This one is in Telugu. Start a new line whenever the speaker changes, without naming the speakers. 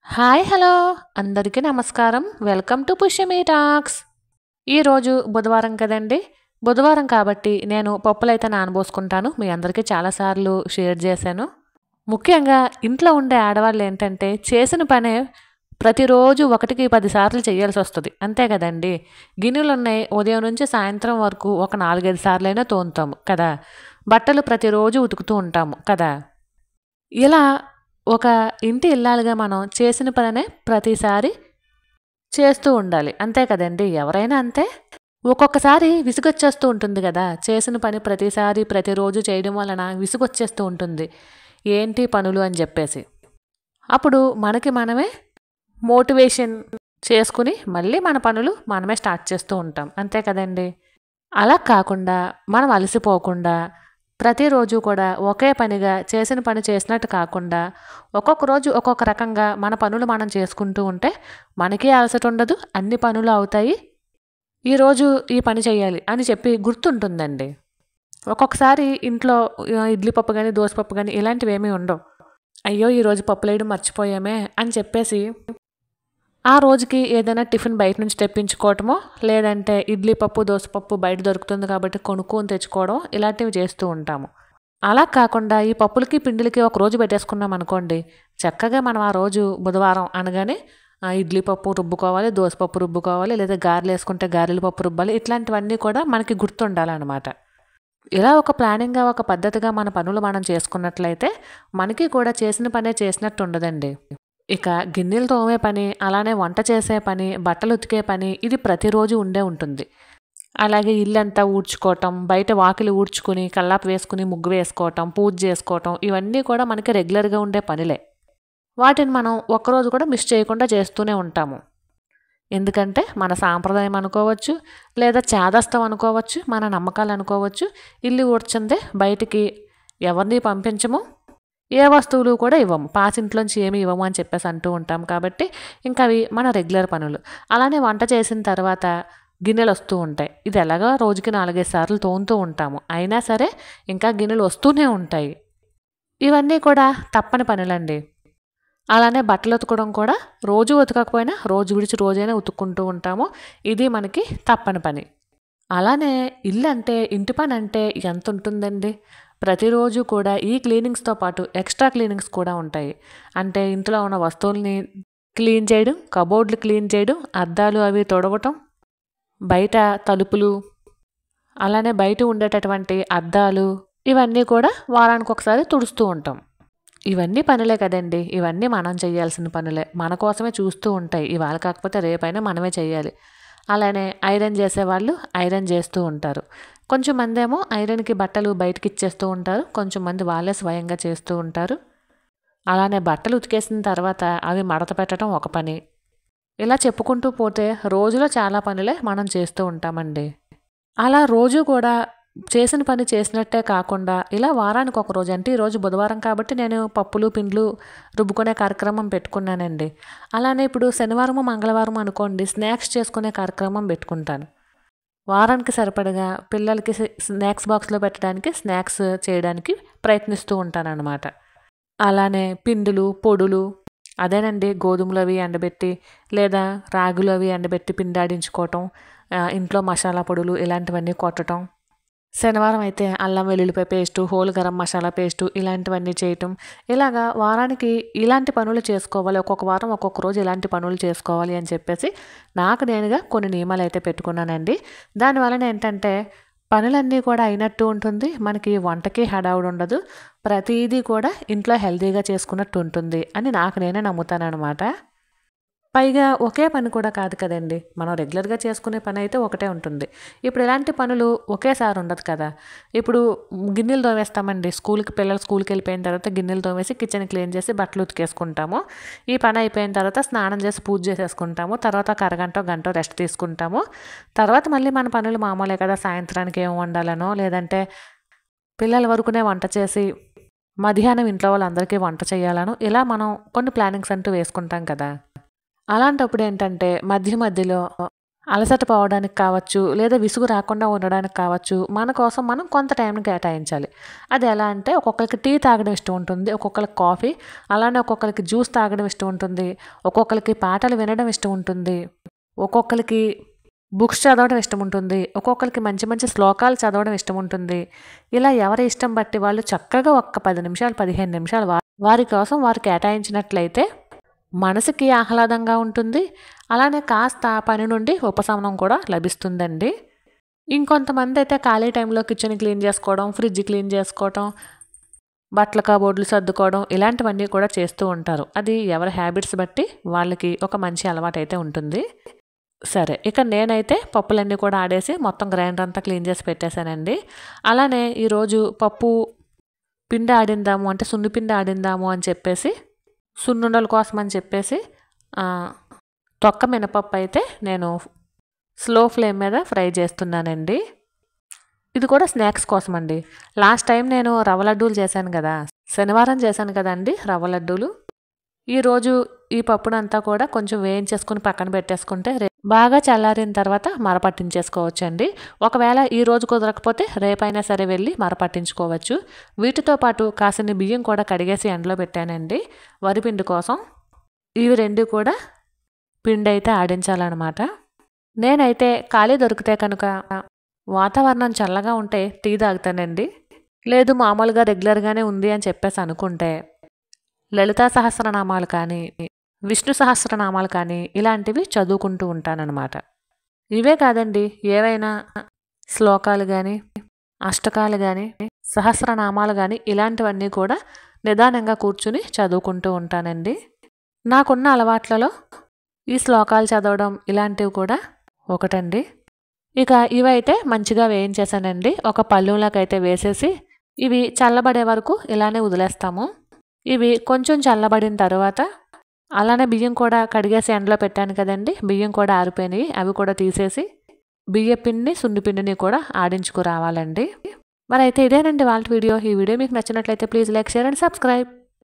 హాయ్ హలో అందరికీ నమస్కారం. Welcome to Pushyami talks. ఈరోజు బుధవారం కదండి. బుధవారం కాబట్టి నేను పప్పులైతే నానబోసుకుంటాను. మీ అందరికీ చాలాసార్లు షేర్ చేశాను. ముఖ్యంగా ఇంట్లో ఉండే ఆడవాళ్ళు ఏంటంటే చేసిన పనే ప్రతిరోజు 1కి 10 సార్లు చేయాల్సి వస్తుంది. అంతే కదండి. గిన్నెలు ఉన్నాయి, ఉదయం నుంచి సాయంత్రం వరకు ఒక 4-5 సార్లైనా తోముతాము కదా. బట్టలు ప్రతిరోజు ఉతుకుతూ ఉంటాము కదా. ఇలా ఒక ఇంటి ఇల్లాలుగా మనం చేసిన పనే ప్రతిసారి చేస్తూ ఉండాలి. అంతే కదండి. ఎవరైనా అంతే. ఒక్కొక్కసారి విసుగొచ్చేస్తూ ఉంటుంది కదా. చేసిన పని ప్రతిసారి ప్రతిరోజు చేయడం వలన విసుగొచ్చేస్తూ ఉంటుంది. ఏంటి పనులు అని చెప్పేసి. అప్పుడు మనకి మనమే మోటివేషన్ చేసుకుని మళ్ళీ మన పనులు మనమే స్టార్ట్ చేస్తూ ఉంటాం. అంతే కదండి. అలా కాకుండా మనం అలసిపోకుండా ప్రతిరోజు కూడా ఒకే పనిగా చేసిన పని చేసినట్టు కాకుండా ఒక్కొక్క రోజు ఒక్కొక్క రకంగా మన పనులు మనం చేసుకుంటూ ఉంటే మనకి అలసట ఉండదు, అన్ని పనులు అవుతాయి. ఈరోజు ఈ పని చేయాలి అని చెప్పి గుర్తుంటుందండి. ఒక్కొక్కసారి ఇంట్లో ఇడ్లీ పప్పు కానీ దోసపప్పు కానీ ఇలాంటివి ఏమీ ఉండవు. అయ్యో ఈరోజు పప్పులు వేయడం మర్చిపోయామే అని చెప్పేసి ఆ రోజుకి ఏదైనా టిఫిన్ బయట నుంచి తెప్పించుకోవటమో లేదంటే ఇడ్లీ పప్పు దోసపప్పు బయట దొరుకుతుంది కాబట్టి కొనుక్కొని తెచ్చుకోవడం ఇలాంటివి చేస్తూ ఉంటాము. అలా కాకుండా ఈ పప్పులకి పిండిలకి ఒక రోజు పెట్టేసుకున్నాం అనుకోండి, చక్కగా మనం ఆ రోజు బుధవారం అనగానే ఇడ్లీ పప్పు రుబ్బుకోవాలి, దోసపప్పు రుబ్బుకోవాలి, లేదా గారెలు వేసుకుంటే గారెల పప్పు రుబ్బాలి. ఇట్లాంటివన్నీ కూడా మనకి గుర్తుండాలన్నమాట. ఇలా ఒక ప్లానింగ్గా ఒక పద్ధతిగా మన పనులు మనం చేసుకున్నట్లయితే మనకి కూడా చేసిన పనే చేసినట్టు ఉండదండి. ఇక గిన్నెలు తోమే పని, అలానే వంట చేసే పని, బట్టలు ఉతికే పని ఇది ప్రతిరోజు ఉండే ఉంటుంది. అలాగే ఇల్లంతా ఊడ్చుకోవటం, బయట వాకిలి ఊడ్చుకుని కల్లాపు వేసుకుని ముగ్గు వేసుకోవటం, పూజ చేసుకోవటం ఇవన్నీ కూడా మనకి రెగ్యులర్గా ఉండే పనులే. వాటిని మనం ఒక్కరోజు కూడా మిస్ చేయకుండా చేస్తూనే ఉంటాము. ఎందుకంటే మన సాంప్రదాయం అనుకోవచ్చు, లేదా చాదస్తం అనుకోవచ్చు, మన నమ్మకాలు అనుకోవచ్చు. ఇల్లు ఊడ్చందే బయటికి ఎవరిని పంపించము, ఏ వస్తువులు కూడా ఇవ్వము, పాసింట్లోంచి ఏమి ఇవ్వము అని చెప్పేసి అంటూ ఉంటాం. కాబట్టి ఇంకా అవి మన రెగ్యులర్ పనులు. అలానే వంట చేసిన తర్వాత గిన్నెలు వస్తూ ఉంటాయి. ఇది ఎలాగో రోజుకి 4-5 సార్లు తోముతూ ఉంటాము. అయినా సరే ఇంకా గిన్నెలు వస్తూనే ఉంటాయి. ఇవన్నీ కూడా తప్పని పనులండి. అలానే బట్టలు ఉతకడం కూడా రోజు ఉతకకపోయినా రోజు విడిచి రోజైనా ఉతుక్కుంటూ ఉంటాము. ఇది మనకి తప్పని పని. అలానే ఇల్లు అంటే ఇంటి పని అంటే ఎంత ఉంటుందండి. ప్రతిరోజు కూడా ఈ క్లీనింగ్స్తో పాటు ఎక్స్ట్రా క్లీనింగ్స్ కూడా ఉంటాయి. అంటే ఇంట్లో ఉన్న వస్తువుల్ని క్లీన్ చేయడం, కబోర్డ్లు క్లీన్ చేయడం, అద్దాలు అవి తొడవటం, బయట తలుపులు, అలానే బయట ఉండేటటువంటి అద్దాలు ఇవన్నీ కూడా వారానికి ఒకసారి తుడుస్తూ ఉంటాం. ఇవన్నీ పనులే కదండి. ఇవన్నీ మనం చేయాల్సిన పనులే. మన కోసమే చూస్తూ ఉంటాయి. ఇవాళ కాకపోతే రేపైనా మనమే చేయాలి. అలానే ఐరన్ చేసేవాళ్ళు ఐరన్ చేస్తూ ఉంటారు. కొంచెం మంది ఏమో ఐరన్కి బట్టలు బయటకి ఇచ్చేస్తూ ఉంటారు. కొంచెం మంది వాళ్ళే స్వయంగా చేస్తూ ఉంటారు. అలానే బట్టలు ఉతికేసిన తర్వాత అవి మడత పెట్టడం ఒక పని. ఇలా చెప్పుకుంటూ పోతే రోజులో చాలా పనులే మనం చేస్తూ ఉంటామండి. అలా రోజు కూడా చేసిన పని చేసినట్టే కాకుండా ఇలా వారానికి ఒక రోజు, అంటే ఈరోజు బుధవారం కాబట్టి నేను పప్పులు పిండ్లు రుబ్బుకునే కార్యక్రమం పెట్టుకున్నానండి. అలానే ఇప్పుడు శనివారము మంగళవారం అనుకోండి, స్నాక్స్ చేసుకునే కార్యక్రమం పెట్టుకుంటాను. వారానికి సరిపడగా పిల్లలకి స్నాక్స్ బాక్స్లో పెట్టడానికి స్నాక్స్ చేయడానికి ప్రయత్నిస్తూ ఉంటానన్నమాట. అలానే పిండులు పొడులు అదేనండి, గోధుమలు అవి ఎండబెట్టి లేదా రాగులు అవి ఎండబెట్టి పిండాడించుకోవటం, ఇంట్లో మసాలా పొడులు ఇలాంటివన్నీ కొట్టడం. శనివారం అయితే అల్లం వెల్లుల్లిపాయ paste, whole garam masala paste ఇలాంటివన్నీ చేయటం. ఇలాగా వారానికి ఇలాంటి పనులు చేసుకోవాలి. ఒక్కొక్క వారం ఒక్కొక్క రోజు ఇలాంటి పనులు చేసుకోవాలి అని చెప్పేసి నాకు నేనుగా కొన్ని నియమాలు అయితే పెట్టుకున్నానండి. దానివలన ఏంటంటే పనులన్నీ కూడా అయినట్టు ఉంటుంది. మనకి వంటకి హడావుడి ఉండదు. ప్రతిదీ కూడా ఇంట్లో హెల్తీగా చేసుకున్నట్టు ఉంటుంది అని నాకు నేనే నమ్ముతానన్నమాట. పైగా ఒకే పని కూడా కాదు కదండి. మనం రెగ్యులర్గా చేసుకునే పని అయితే ఒకటే ఉంటుంది. ఇప్పుడు ఇలాంటి పనులు ఒకేసారి ఉండదు కదా. ఇప్పుడు గిన్నెలు తోమేస్తామండి. పిల్లలు స్కూల్కి వెళ్ళిపోయిన తర్వాత గిన్నెలు తోమేసి కిచెన్ క్లీన్ చేసి బట్టలు ఉతికేసుకుంటాము. ఈ పని అయిపోయిన తర్వాత స్నానం చేసి పూజ చేసేసుకుంటాము. తర్వాత ఒక అరగంట గంట రెస్ట్ తీసుకుంటాము. తర్వాత మళ్ళీ మన పనులు మామూలే కదా. సాయంత్రానికి ఏం వండాలనో లేదంటే పిల్లల వరకునే వంట చేసి మధ్యాహ్నం ఇంట్లో వాళ్ళందరికీ వంట చేయాలనో ఇలా మనం కొన్ని ప్లానింగ్స్ అంటూ వేసుకుంటాం కదా. అలాంటప్పుడు ఏంటంటే మధ్య మధ్యలో అలసట పోవడానికి కావచ్చు, లేదా విసుగు రాకుండా ఉండడానికి కావచ్చు, మన కోసం మనం కొంత టైంని కేటాయించాలి. అది ఎలా అంటే ఒక్కొక్కరికి టీ తాగడం ఇష్టం ఉంటుంది, ఒక్కొక్కరికి కాఫీ, అలానే ఒక్కొక్కరికి జ్యూస్ తాగడం ఇష్టం ఉంటుంది, ఒక్కొక్కరికి పాటలు వినడం ఇష్టం ఉంటుంది, ఒక్కొక్కరికి బుక్స్ చదవడం ఇష్టం ఉంటుంది, ఒక్కొక్కరికి మంచి మంచి శ్లోకాలు చదవడం ఇష్టం ఉంటుంది. ఇలా ఎవరి ఇష్టం బట్టి వాళ్ళు చక్కగా ఒక్క 10 నిమిషాలు 15 నిమిషాలు వారి కోసం వారు కేటాయించినట్లయితే మనసుకి ఆహ్లాదంగా ఉంటుంది. అలానే కాస్త పని నుండి ఉపశమనం కూడా లభిస్తుందండి. ఇంకొంతమంది అయితే ఖాళీ టైంలో కిచెన్ క్లీన్ చేసుకోవడం, ఫ్రిడ్జ్ క్లీన్ చేసుకోవడం, బట్టల కబోర్డులు సర్దుకోవడం ఇలాంటివన్నీ కూడా చేస్తూ ఉంటారు. అది ఎవరి హ్యాబిట్స్ బట్టి వాళ్ళకి ఒక మంచి అలవాటు అయితే ఉంటుంది. సరే, ఇక నేనైతే పప్పులన్నీ కూడా ఆడేసి మొత్తం గ్రైండర్ అంతా క్లీన్ చేసి పెట్టేశానండి. అలానే ఈరోజు పప్పు పిండి ఆడిందాము అంటే సున్నిపిండి ఆడిందాము అని చెప్పేసి సున్నుండల కోసం అని చెప్పేసి తొక్క మినపప్పు అయితే నేను స్లో ఫ్లేమ్ మీద ఫ్రై చేస్తున్నానండి. ఇది కూడా స్నాక్స్ కోసం అండి. లాస్ట్ టైం నేను రవ్వ లడ్డూలు చేశాను కదా, శనివారం చేశాను కదండి రవ్వ లడ్డూలు. ఈరోజు ఈ పప్పునంతా కూడా కొంచెం వేయించేసుకుని పక్కన పెట్టేసుకుంటే బాగా చల్లారిన తర్వాత మరపట్టించేసుకోవచ్చండి. ఒకవేళ ఈరోజు కుదరకపోతే రేపైనా సరే వెళ్ళి మరపట్టించుకోవచ్చు. వీటితో పాటు కాసిన బియ్యం కూడా కడిగేసి ఎండలో పెట్టానండి వరిపిండి కోసం. ఇవి రెండు కూడా పిండి అయితే ఆడించాలన్నమాట. నేనైతే ఖాళీ దొరికితే కనుక వాతావరణం చల్లగా ఉంటే టీ తాగుతానండి. లేదు మామూలుగా రెగ్యులర్గానే ఉంది అని చెప్పేసి అనుకుంటే లలితా సహస్రనామాలు కానీ, విష్ణు సహస్రనామాలు కానీ ఇలాంటివి చదువుకుంటూ ఉంటానన్నమాట. ఇవే కాదండి, ఏవైనా శ్లోకాలు కానీ, అష్టకాలు కానీ, సహస్రనామాలు కానీ ఇలాంటివన్నీ కూడా నిదానంగా కూర్చుని చదువుకుంటూ ఉంటానండి. నాకున్న అలవాట్లలో ఈ శ్లోకాలు చదవడం ఇలాంటివి కూడా ఒకటండి. ఇక ఇవైతే మంచిగా వేయించేసానండి. ఒక పళ్ళెంలోకి అయితే వేసేసి ఇవి చల్లబడే వరకు ఇలానే వదిలేస్తాము. ఇవి కొంచెం చల్లబడిన తర్వాత అలానే బియ్యం కూడా కడిగేసి ఎండలో పెట్టాను కదండి, బియ్యం కూడా ఆరిపోయినాయి. అవి కూడా తీసేసి బియ్య పిండిని సున్నిపిండిని కూడా ఆడించుకురావాలండి. మరి అయితే ఇదేనండి వాళ్ళ వీడియో. ఈ వీడియో మీకు నచ్చినట్లయితే please like, share and subscribe.